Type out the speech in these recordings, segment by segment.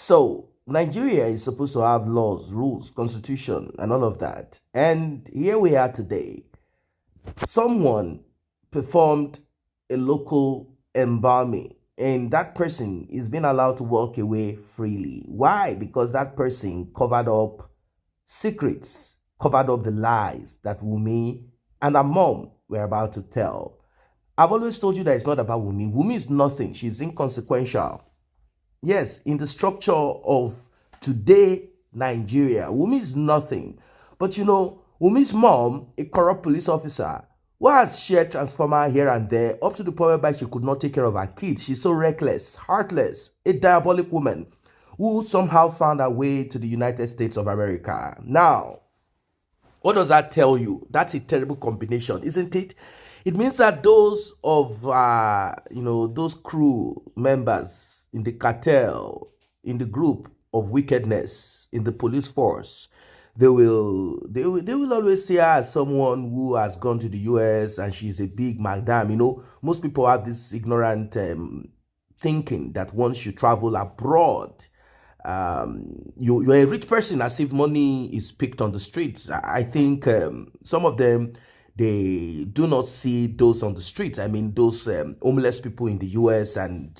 So Nigeria is supposed to have laws, rules, constitution, and all of that. And here we are today. Someone performed a local embalming, and that person is being allowed to walk away freely. Why? Because that person covered up secrets, covered up the lies that Wunmi and her mom were about to tell. I've always told you that it's not about Wunmi. Wunmi is nothing. She's inconsequential. Yes, in the structure of today Nigeria, Wunmi is nothing. But Wumi's mom, a corrupt police officer, who has shared transformer here and there, up to the point whereby she could not take care of her kids. She's so reckless, heartless, a diabolic woman who somehow found her way to the United States of America. Now, what does that tell you? That's a terrible combination, isn't it? It means that those of those crew members in the cartel, in the group of wickedness, in the police force, they will always see her as someone who has gone to the US and she's a big madam. Most people have this ignorant thinking that once you travel abroad, you're a rich person, as if money is picked on the streets. I think some of them, they do not see those on the streets. I mean, those homeless people in the US and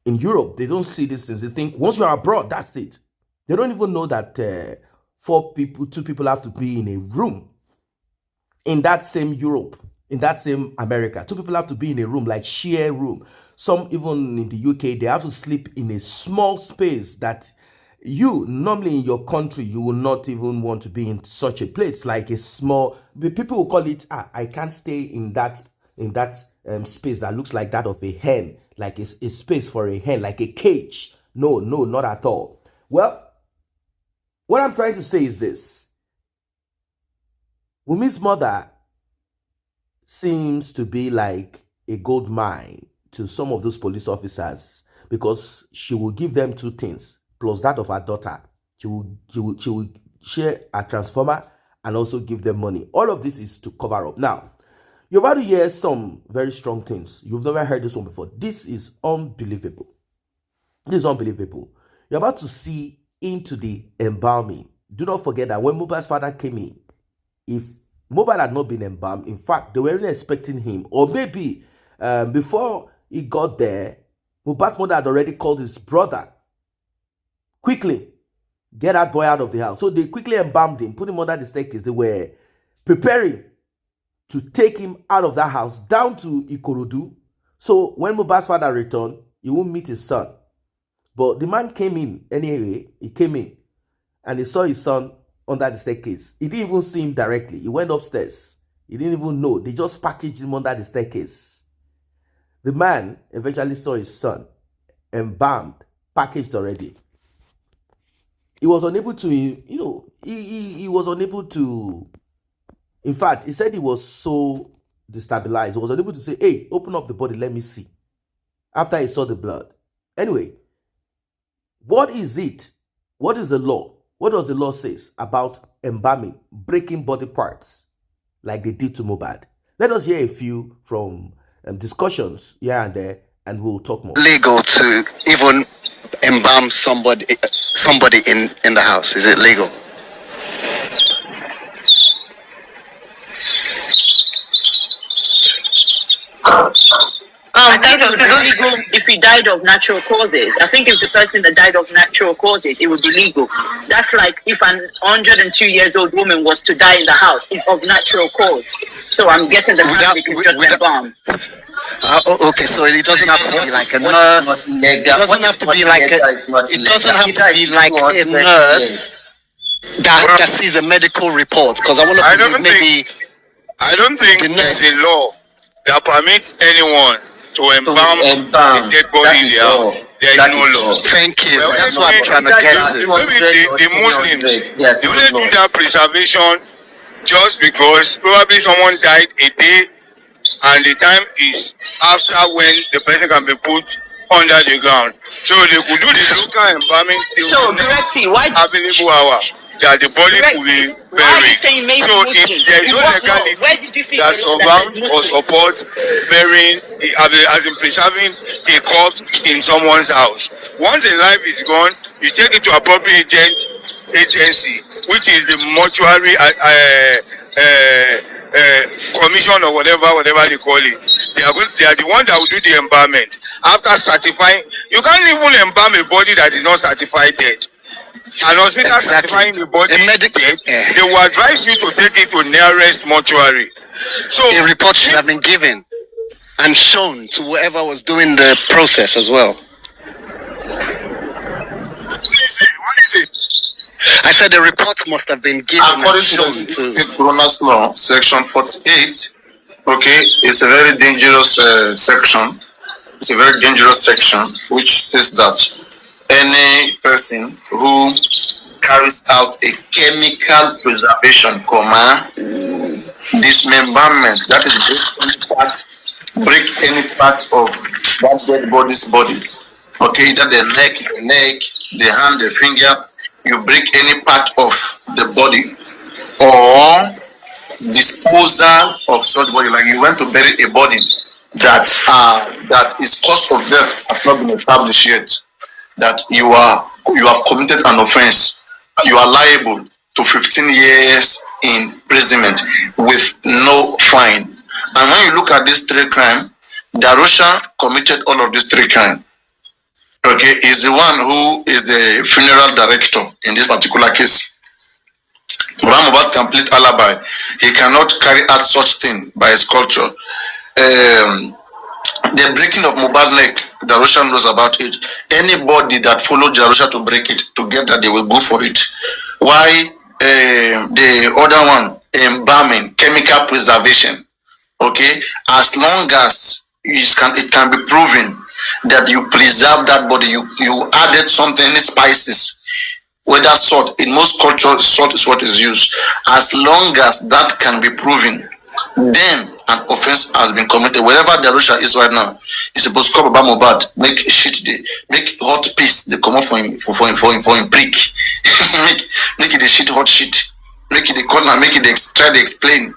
in Europe, they don't see these things. They think once you're abroad, that's it. They don't even know that two people have to be in a room. In that same Europe, in that same America, two people have to be in a room, like share room. Some, even in the UK, they have to sleep in a small space that normally in your country, you will not even want to be in such a place, like a small, people will call it, I can't stay in that space that looks like that of a hen, like a space for a hen, like a cage. No, not at all. Well, what I'm trying to say is this. Wumi's mother seems to be like a gold mine to some of those police officers, because she will give them two things, plus that of her daughter. She will share a transformer and also give them money. All of this is to cover up. Now, you're about to hear some very strong things. You've never heard this one before. This is unbelievable. This is unbelievable. You're about to see into the embalming. Do not forget that when Mohbad's father came in, if Mohbad had not been embalmed, in fact, they weren't expecting him. Or maybe before he got there, Mohbad's mother had already called his brother. Quickly, get that boy out of the house. So they quickly embalmed him, put him under the staircase. They were preparing to take him out of that house down to Ikorodu. So when Mohbad's father returned, he won't meet his son. But the man came in anyway. He came in and he saw his son under the staircase. He didn't even see him directly. He went upstairs. He didn't even know. They just packaged him under the staircase. The man eventually saw his son embalmed, packaged already. He was unable to, he was unable to. In fact, he said he was so destabilized. He was unable to say, hey, open up the body, let me see. After he saw the blood. Anyway, what is it? What is the law? What does the law say about embalming, breaking body parts like they did to Mohbad? Let us hear a few from discussions here and there, and we'll talk more. Legal to even embalm somebody in the house? Is it legal? I think it's illegal if he died of natural causes. I think if the person that died of natural causes, it would be legal. That's like if an 102 years old woman was to die in the house, it's of natural cause. So I'm guessing the family can just embalm. Okay, so it doesn't have to be like a nurse. It doesn't have to be like a nurse that sees a medical report. Because I want to maybe. I don't think there's a law that permits anyone to embalm a dead body in the house. There is no law. Thank you. Well, that's what I'm trying to get to. Maybe the Muslims, they only do that preservation just because probably someone died a day and the time is after when the person can be put under the ground. So they could do the local embalming till the next available hour. that the body Correct. will be Why are you buried. saying maybe So Muslim? there is In no what law? legality Where did you see that the law that surrounds says or Muslim? supports burying, as in preserving a corpse in someone's house. Once a life is gone, you take it to appropriate agency, which is the mortuary commission or whatever they call it. They are the one that will do the embalmment. After certifying, you can't even embalm a body that is not certified dead. An hospital certifying the body dead, they will advise you to take it to nearest mortuary. So a report should have been given and shown to whoever was doing the process as well. What is it? I said the report must have been given and shown to the Coroner's Law, Section 48. Okay, it's a very dangerous section. It's a very dangerous section which says that any person who carries out a chemical preservation, dismemberment, that is break any part of that dead body's body. Okay, either the neck, the hand, the finger, you break any part of the body, or disposal of such body, like you went to bury a body that is cause of death has not been established yet, that you have committed an offense, you are liable to 15 years imprisonment with no fine. And when you look at these three crimes, Darosha committed all of these three crimes. Okay, is the one who is the funeral director in this particular case. Mohbad complete alibi. He cannot carry out such thing by his culture. The breaking of Mohbad neck, Darosha knows about it. Anybody that followed Darosha to break it together, they will go for it. Why the other one, embalming, chemical preservation? Okay, as long as it can be proven that you preserve that body, you added something, any spices, whether salt. In most cultures, salt is what is used. As long as that can be proven, then an offense has been committed. Wherever Darosha is right now, he's supposed to come about Mohbad, make shit, make hot piece, they come up for him prick. make it a shit, hot shit. Make it a corner, make it try to explain.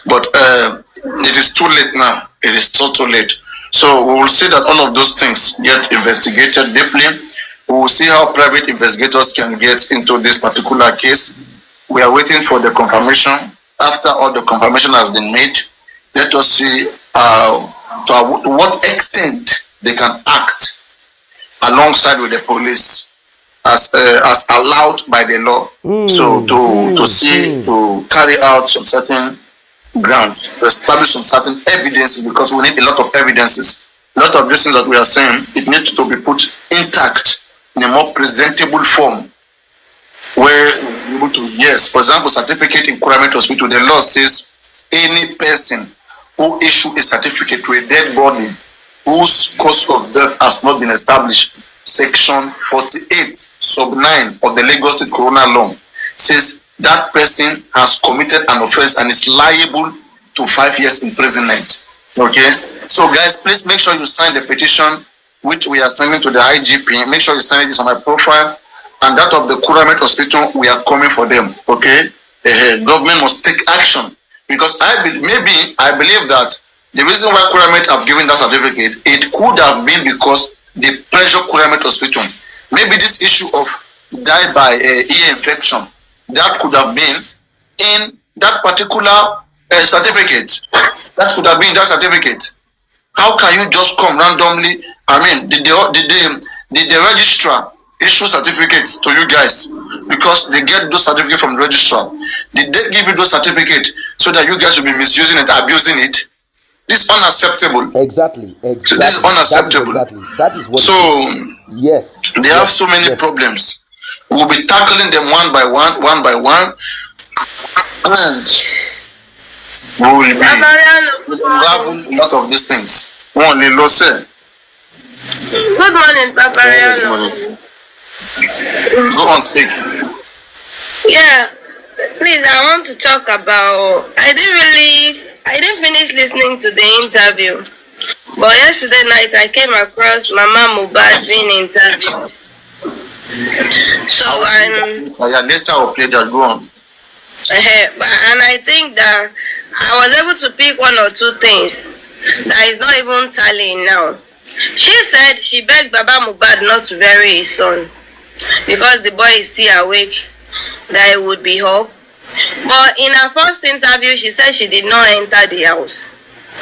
But it is too late now. It is too late. So we will see that all of those things get investigated deeply. We will see how private investigators can get into this particular case. We are waiting for the confirmation. After all the confirmation has been made, let us see to what extent they can act alongside with the police as allowed by the law. So to carry out some certain grounds, to establish some certain evidences, because we need a lot of evidences. A lot of these things that we are saying, it needs to be put intact in a more presentable form, where we're able to, yes, for example, certificate in Kurament Hospital, the law says any person who issue a certificate to a dead body whose cause of death has not been established, section 48 sub 9 of the Lagos State Coroner Law says that person has committed an offense and is liable to 5 years imprisonment. Okay, so guys, please make sure you sign the petition which we are sending to the IGP. Make sure you sign it on my profile, and that of the Kurament Hospital, we are coming for them. Okay, government must take action, because I believe that the reason why Kurament have given that certificate, it could have been because they pressure Kurament Hospital. Maybe this issue of die by ear infection, that could have been in that particular certificate. That could have been that certificate. How can you just come randomly? I mean, did the registrar issue certificates to you guys because they get those certificates from the registrar? Did they give you those certificates so that you guys will be misusing and abusing it? This is unacceptable. Exactly. So this is unacceptable. That is what. So yes, they have so many problems. We'll be tackling them one by one, and we will be unraveling a lot of these things. One, Lilo said. Good morning, Papa. Go on, speak. Yeah, please, I want to talk about. I didn't finish listening to the interview, but yesterday night I came across Mama Mohbad being interviewed. So Yeah, later I'll play that. Go on. and I think that I was able to pick one or two things that is not even tallying now. She said she begged Baba Mohbad not to bury his son because the boy is still awake, that it would be up. But in her first interview, she said she did not enter the house.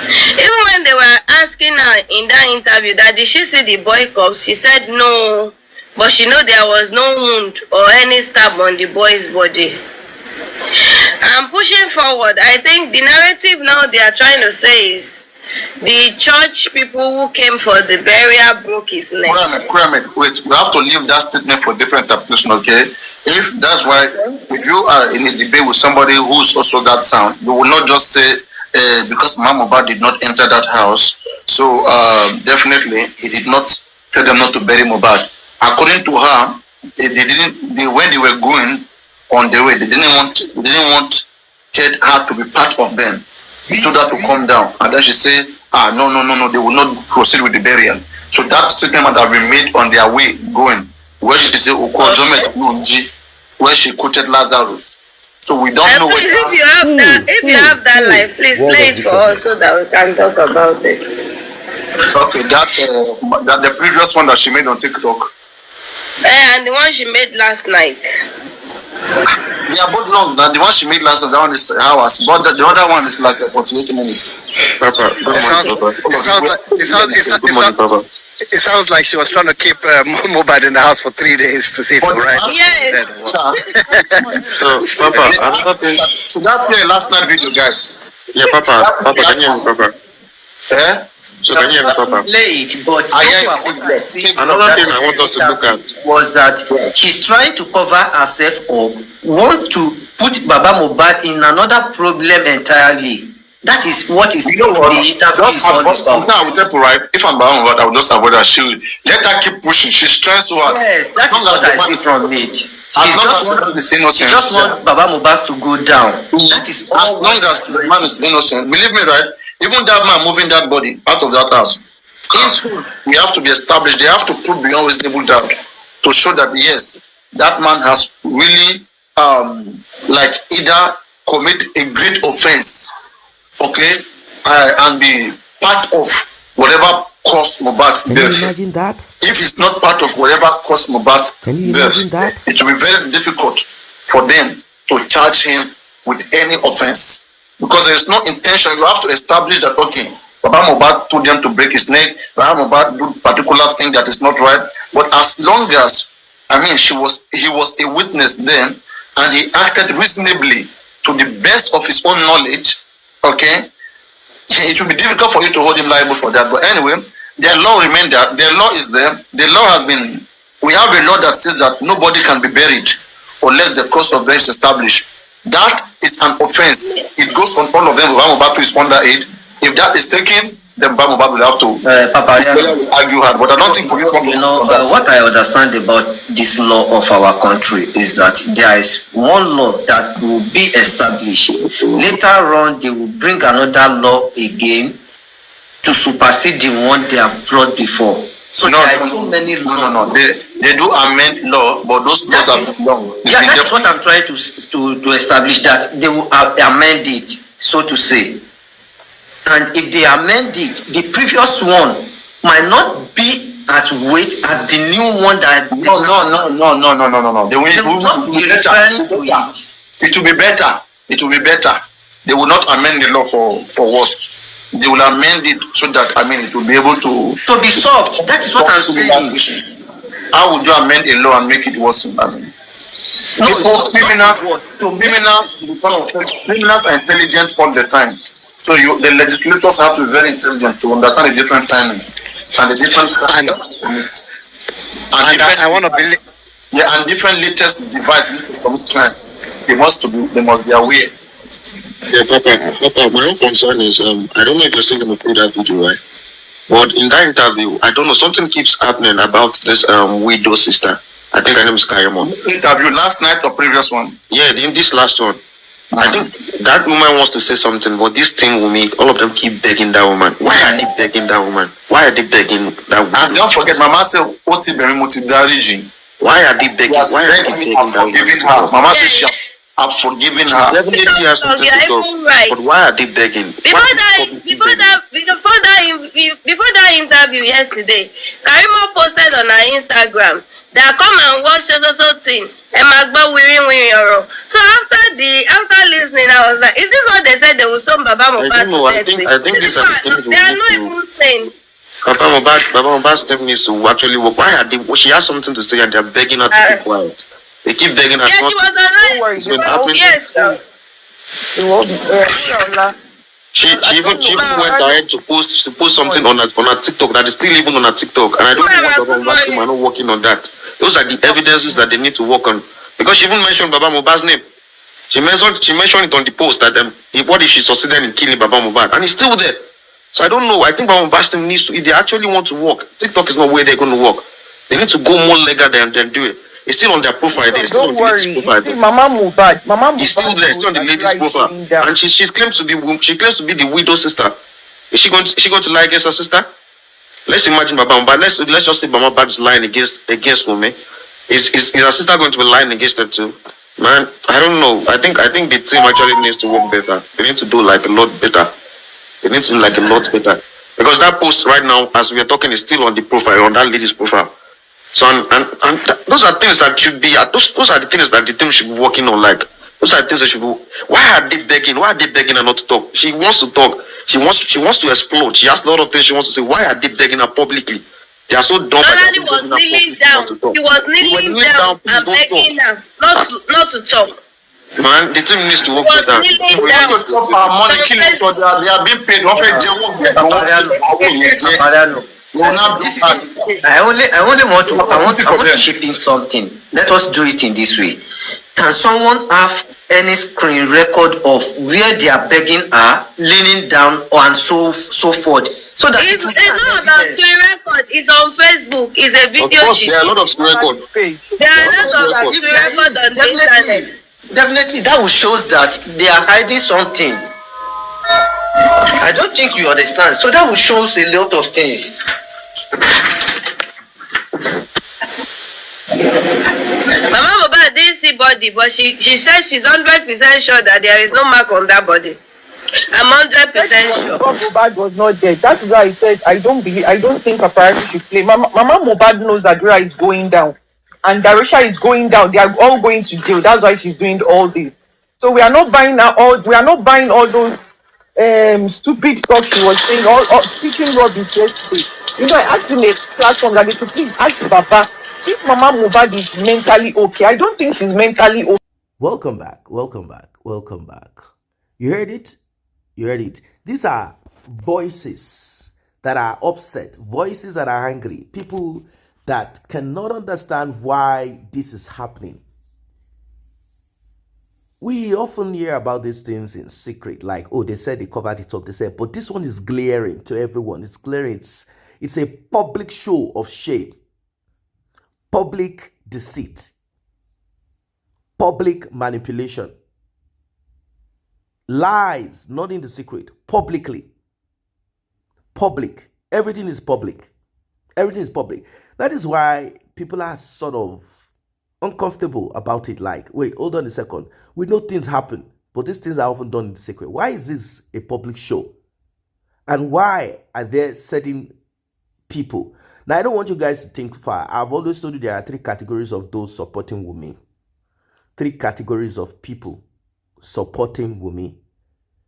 Even when they were asking her in that interview that did she see the boy corpse, she said no, but she know there was no wound or any stab on the boy's body. I'm pushing forward. I think the narrative now they are trying to say is the church people who came for the burial broke his leg. Wait, we have to leave that statement for different interpretation, okay? If that's why, if you are in a debate with somebody who's also that sound, you will not just say because Mohbad did not enter that house, so definitely he did not tell them not to bury Mohbad. According to her, when they were going on the way, they didn't want her to be part of them. He told her to come down, and then she said, no, they will not proceed with the burial. So that statement have been made on their way going, where she said, where she quoted Lazarus. So we don't know what. If you have that live, please play it for us so that we can talk about it. Okay, that the previous one that she made on TikTok. And the one she made last night. They are both long. The one she made last night, that one is hours, but the other one is like 48 minutes. Papa, it sounds like she was trying to keep Mohbad in the house for 3 days to see if the right. Yes. So, Papa, another thing. Should I play last night video, guys? Yeah, Papa, can you hear me, Papa? So can you hear me, Papa? Play it, but another thing I want us to look at was that she's trying to cover herself up, want to put Baba Mohbad in another problem entirely. That is what is the interview is all about. Now, right? If I'm Baba Mohbad, I will just avoid her. Let her keep pushing. She's trying so hard. Yes, that is what I see from it. She just wants Baba Mohbad to go down. That is all. As long as the man is innocent, believe me, right? Even that man moving that body out of that house, we have to be established. They have to prove beyond reasonable doubt to show that yes, that man has really like either commit a great offense, okay, and be part of whatever caused Mohbad's death. Can you imagine that? If it's not part of whatever caused Mohbad's death, it will be very difficult for them to charge him with any offense. Because there is no intention. You have to establish that, okay, Baba Mohbad told them to break his neck, Baba Mohbad do particular thing that is not right. But as long as, he was a witness then, and he acted reasonably to the best of his own knowledge, okay, it will be difficult for you to hold him liable for that. But anyway, their law remained there. Their law is there. The law has been, we have a law that says that nobody can be buried unless the cause of death is established. That is an offense. It goes on all of them. Baba Mohbad is under 8. If that is taken, then Baba Mohbad will have to argue hard. But I don't think police want to. What I understand about this law of our country is that there is one law that will be established. Later on, they will bring another law again to supersede the one they have brought before. So there are so many laws. No. They do amend law, but those laws are long. Yeah, that's what I'm trying to establish, that they will amend it, so to say. And if they amend it, the previous one might not be as weight as the new one that. No. They will be better. It will be better. It will be better. They will not amend the law for worst. They will amend it so that it will be able to be solved. That is what I'm saying. How would you amend a law and make it worse? Criminals are intelligent all the time. So the legislators have to be very intelligent to understand the different timing and the different limits. I want to believe. Yeah, and different latest devices to commit crime. They must be aware. Yeah, Papa, my own concern is I don't know if you're still going to play that video, right? But in that interview, I don't know, something keeps happening about this widow sister. I think her name is Kayamo. Interview last night or previous one? Yeah, in this last one. I think that woman wants to say something, but this thing will make all of them keep begging that woman. Why are they begging that woman? Why are they begging that woman? And don't forget, Mama said, Oti Berimuti Dariji. Why are they begging? Yes, Why are they begging I've forgiven her. Mama says I've forgiven her. Definitely has something to talk. Right. But why are they begging? Before that interview yesterday, Karima posted on her Instagram that come and watch so thing. So after listening, I was like, is this what they said they will stone Baba Mohbad? I don't know. I think these are the things they are not even saying. Baba Mohbad's team needs to actually work. Why are they? She has something to say and they're begging her to be quiet. They keep begging her. Yeah, she was online. It's been happening. Yes, sir. She even went ahead to post something on her TikTok that is still even on her TikTok, and I don't know what Baba Mohbad's team are not working on that. Those are the evidences that they need to work on, because she even mentioned Baba Mohbad's name. She mentioned it on the post that what if she succeeded in killing Baba Mohbad, and he's still there. So I don't know. I think Baba Mohbad's team needs to, if they actually want to work, TikTok is not where they're going to work. They need to go more legal than do it. It's still on their profile. They're still on the lady's profile. See, Mama Mohbad. She's still there. Still on the lady's profile, and she claims to be the widow sister. Is she going to lie against her sister? Let's imagine Baba Mohbad. Let's just say Baba Mohbad is lying against Wunmi. Is her sister going to be lying against her too? Man, I don't know. I think the team actually needs to work better. They need to do like a lot better. They need to do like a lot better, because that post right now, as we are talking, is still on the profile, on that lady's profile. So and those are things that should be those are the things that the team should be working on. Like, those are the things that should be. Why are they begging? Why are they begging her not to talk? She wants to talk. She wants to explode. She has a lot of things she wants to say. Why are they begging her publicly? They are so dumb. Nobody was kneeling down. He was kneeling down and begging her not to talk. Man, the team needs to work with that. We want to stop our money killing, so they are being paid. I want to chip in something. Let us do it in this way. Can someone have any screen record of where they are begging her, leaning down, and so forth? So that it's not about screen record. It's on Facebook. It's a video. Of course, there are a lot of screen records. There are a lot of screen records on the internet. Definitely, that will show that they are hiding something. I don't think you understand. So that will show a lot of things. Mama Mohbad didn't see body, but she said she's 100% sure that there is no mark on that body. I'm 100% sure. Mohbad was not dead. That's why I said I don't think a priority should play. Mama Mohbad knows Adura is going down, and Darosha is going down. They are all going to jail. That's why she's doing all this. So we are not buying all those stupid talk she was saying, all speaking rubbish yesterday. You know, I asked him a platform that they should please ask Baba if Mama Mohbad is mentally okay. I don't think she's mentally okay. Welcome back. You heard it? These are voices that are upset, voices that are angry, people that cannot understand why this is happening. We often hear about these things in secret, like, oh, they said they covered it up, but this one is glaring to everyone. It's glaring. It's a public show of shame, public deceit, public manipulation, lies, not in the secret, publicly. Public. Everything is public. That is why people are sort of uncomfortable about it. Like, wait, hold on a second. We know things happen, but these things are often done in the secret. Why is this a public show? And why are there certain people? Now, I don't want you guys to think far. I've always told you there are 3 categories of those supporting Wunmi. 3 categories of people supporting Wunmi.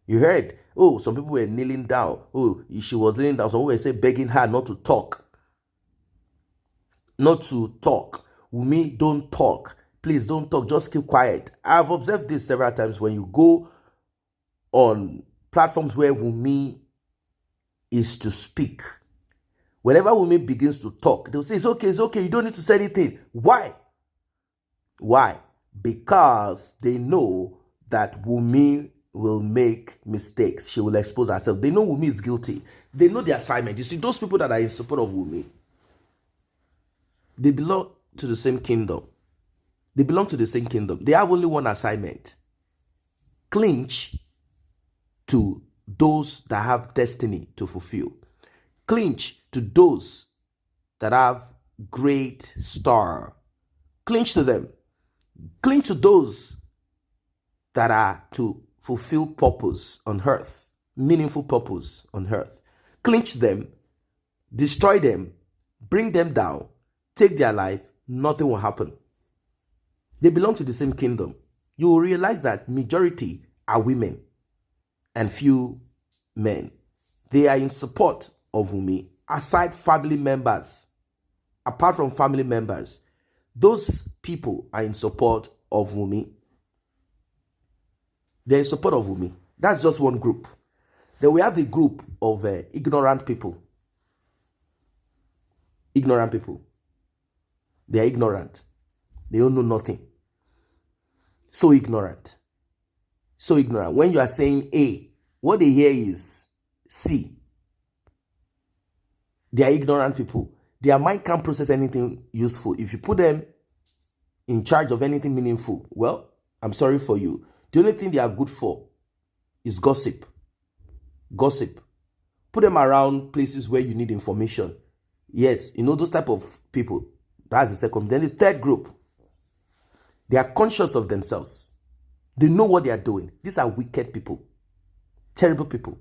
You heard, oh, some people were kneeling down. Oh, she was kneeling down. Some people were saying, begging her not to talk. Wunmi, don't talk. Please don't talk. Just keep quiet. I've observed this several times when you go on platforms where Wunmi is to speak. Whenever Wunmi begins to talk, they'll say, it's okay. You don't need to say anything. Why? Because they know that Wunmi will make mistakes. She will expose herself. They know Wunmi is guilty. They know the assignment. You see, those people that are in support of Wunmi, they belong to the same kingdom. They have only one assignment. Clinch to those that have destiny to fulfill. Clinch to those that have great star Clinch to them. Clinch to those that are to fulfill purpose on earth, meaningful purpose on earth. Clinch them, destroy them, bring them down, take their life, nothing will happen. They belong to the same kingdom. You will realize that majority are women and few men. They are in support of Wunmi, aside family members. Apart from family members, those people are in support of Wunmi. They're in support of Wunmi. That's just one group. Then we have the group of ignorant people. Ignorant people. They are ignorant. They don't know nothing. So ignorant. So ignorant. When you are saying A, what they hear is C. They are ignorant people. Their mind can't process anything useful. If you put them in charge of anything meaningful, well, I'm sorry for you. The only thing they are good for is gossip. Gossip. Put them around places where you need information. Yes, you know those type of people. That's the second. Then the third group, they are conscious of themselves. They know what they are doing. These are wicked people. Terrible people.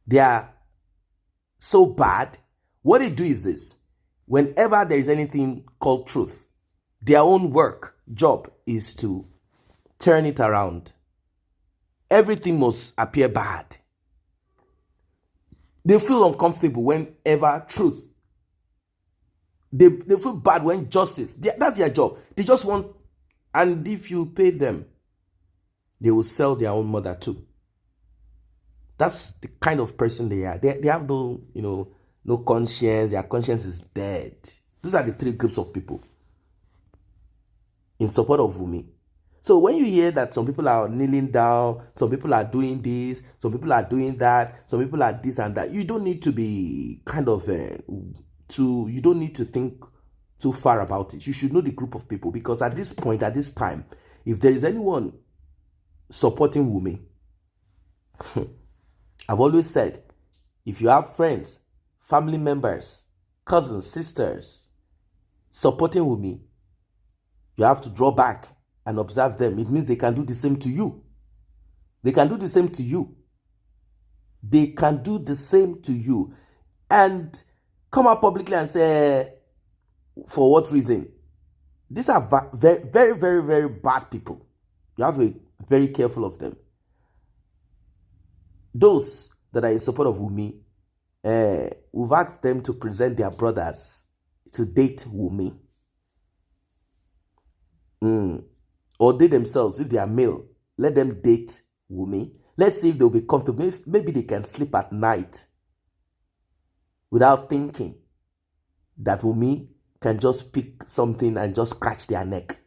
They are so bad. What they do is this. Whenever there is anything called truth, their own job is to turn it around. Everything must appear bad. They feel uncomfortable whenever truth. They feel bad when justice. That's their job. They just want, and if you pay them, they will sell their own mother too. That's the kind of person they are. They have no, no conscience. Their conscience is dead. These are the three groups of people in support of Wunmi. So when you hear that some people are kneeling down, some people are doing this, some people are doing that, some people are this and that, you don't need to be you don't need to think too far about it. You should know the group of people, because at this point, at this time, if there is anyone supporting Wunmi, I've always said, if you have friends, family members, cousins, sisters supporting Wunmi, you have to draw back and observe them. It means they can do the same to you. They can do the same to you. They can do the same to you. And come out publicly and say, for what reason? These are very, very, very, very bad people. You have to be very careful of them. Those that are in support of Wunmi, we've asked them to present their brothers to date Wunmi. Or they themselves, if they are male, let them date Wunmi. Let's see if they'll be comfortable. Maybe they can sleep at night without thinking that Wunmi can just pick something and just scratch their neck.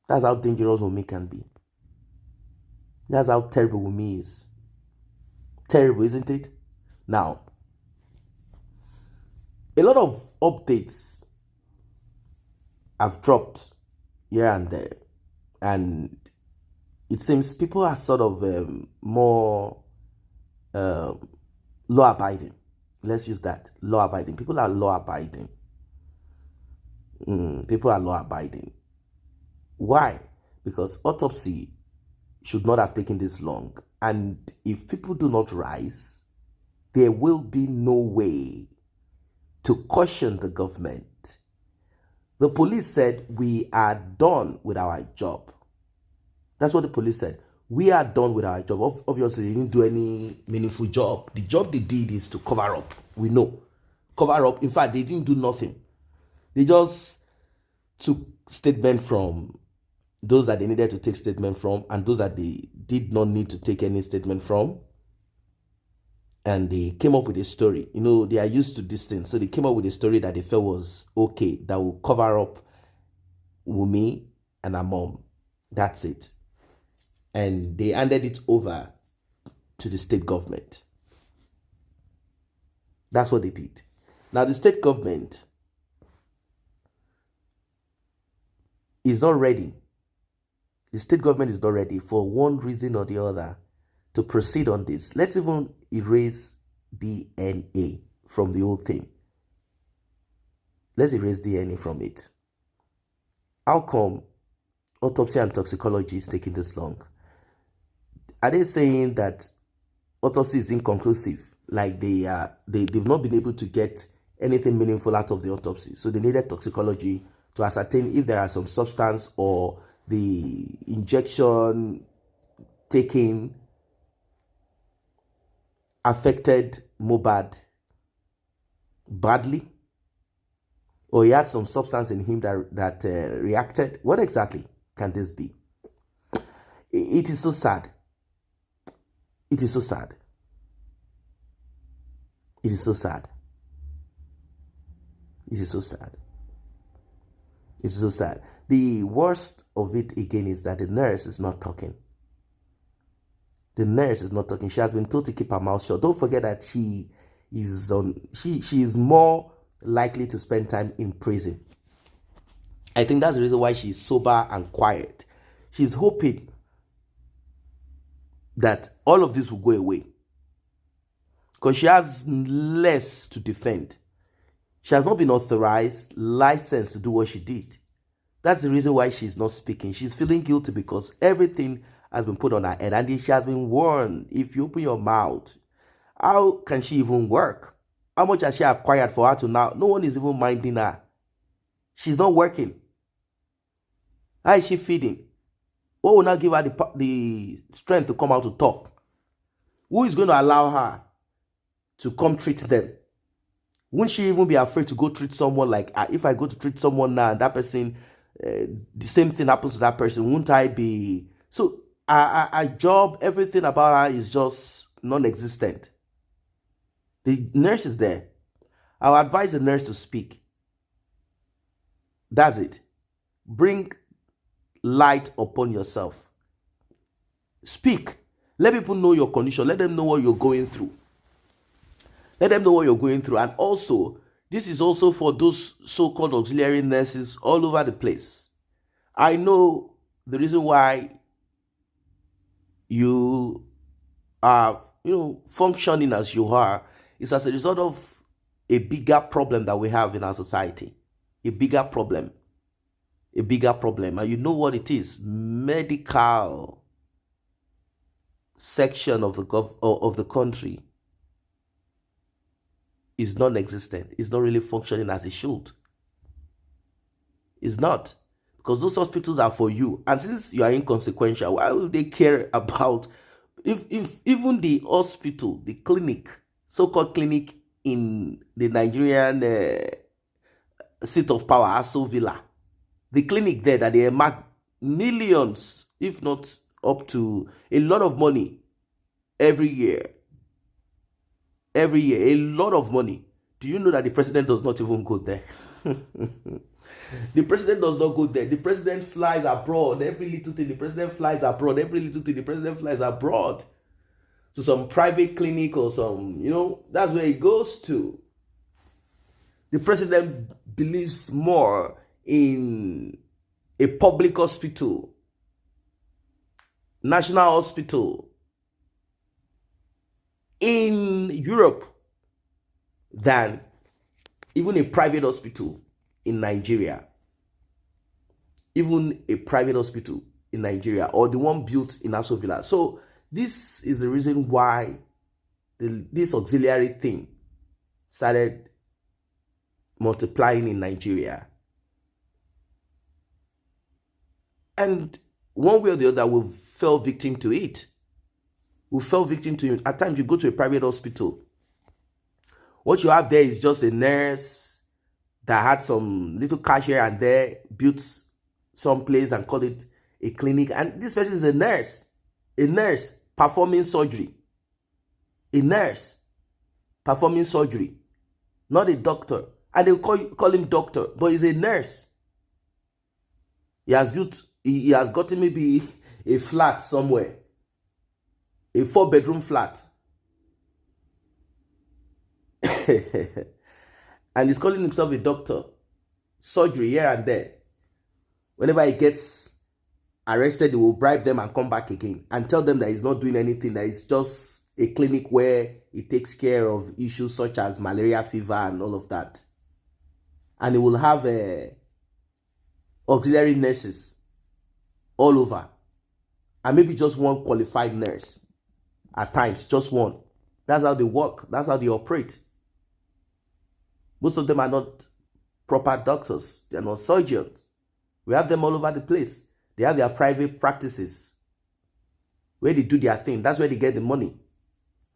That's how dangerous Wunmi can be. That's how terrible Wunmi is. Terrible, isn't it? Now, a lot of updates have dropped here and there, and it seems people are sort of more law-abiding. Let's use that, law-abiding. People are law-abiding. People are law-abiding. Why? Because autopsy should not have taken this long, and if people do not rise, there will be no way to caution the government. The police said, we are done with our job. That's what the police said. We are done with our job. Obviously, they didn't do any meaningful job. The job they did is to cover up. We know. Cover up. In fact, they didn't do nothing. They just took statement from those that they needed to take statement from, and those that they did not need to take any statement from. And they came up with a story. They are used to this thing. So they came up with a story that they felt was okay, that will cover up Wunmi and her mom. That's it. And they handed it over to the state government. That's what they did. Now, the state government is not ready. The state government is not ready for one reason or the other to proceed on this. Let's even erase DNA from the whole thing. let's erase DNA from it. How come autopsy and toxicology is taking this long? Are they saying that autopsy is inconclusive, like they've not been able to get anything meaningful out of the autopsy, so they needed toxicology to ascertain if there are some substance or the injection taken affected Mohbad badly, or he had some substance in him that reacted? What exactly can this be? It is so sad. It is so sad. It is so sad. It is so sad. It's so sad. The worst of it again is that the nurse is not talking. The nurse is not talking. She has been told to keep her mouth shut. Don't forget that she is more likely to spend time in prison. I think that's the reason why she's sober and quiet. She's hoping that all of this will go away, because she has less to defend. She has not been authorized, licensed to do what she did. That's the reason why she's not speaking. She's feeling guilty because everything has been put on her head, and she has been warned, if you open your mouth, how can she even work? How much has she acquired for her to now? No one is even minding her. She's not working. How is she feeding? What will not give her the strength to come out to talk? Who is going to allow her to come treat them? Won't she even be afraid to go treat someone? Like, if I go to treat someone now and that person, the same thing happens to that person, won't I be? So our job, everything about her is just non-existent. The nurse is there. I would advise the nurse to speak. That's it. Bring light upon yourself. Speak. Let people know your condition. Let them know what you're going through. Let them know what you're going through. And also, this is also for those so-called auxiliary nurses all over the place. I know the reason why you are, functioning as you are is as a result of a bigger problem that we have in our society. A bigger problem. A bigger problem. And you know what it is. Medical section of the country is non-existent. It's not really functioning as it should. It's not. Because those hospitals are for you. And since you are inconsequential, why will they care about... If even the hospital, the clinic, so-called clinic in the Nigerian seat of power, Aso Villa, the clinic there that they earmark millions, if not up to a lot of money every year. Every year, a lot of money. Do you know that the president does not even go there? The president does not go there. The president flies abroad. Every little thing, the president flies abroad. Every little thing, the president flies abroad to some private clinic or some, that's where he goes to. The president believes more in a public hospital, national hospital in Europe than even a private hospital in Nigeria. Even a private hospital in Nigeria, or the one built in Aso Villa. So this is the reason why this auxiliary thing started multiplying in Nigeria. And one way or the other, we fell victim to it. We fell victim to it. At times, you go to a private hospital. What you have there is just a nurse that had some little cash here and there, built some place and called it a clinic. And this person is a nurse performing surgery. A nurse performing surgery, not a doctor. And they call him doctor, but he's a nurse. He has gotten maybe a flat somewhere, a 4-bedroom flat. And he's calling himself a doctor. Surgery here and there. Whenever he gets arrested, he will bribe them and come back again and tell them that he's not doing anything, that it's just a clinic where he takes care of issues such as malaria fever and all of that. and it will have auxiliary nurses all over, and maybe just one qualified nurse at times, just one. That's how they work. That's how they operate. Most of them are not proper doctors. They are not surgeons. We have them all over the place. They have their private practices where they do their thing. That's where they get the money,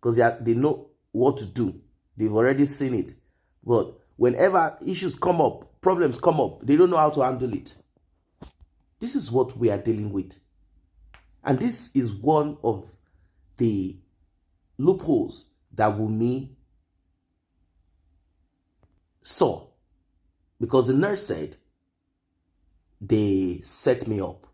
because they know what to do. They've already seen it. But whenever issues come up, problems come up, they don't know how to handle it. This is what we are dealing with. And this is one of the loopholes that Wunmi saw, because the nurse said they set me up.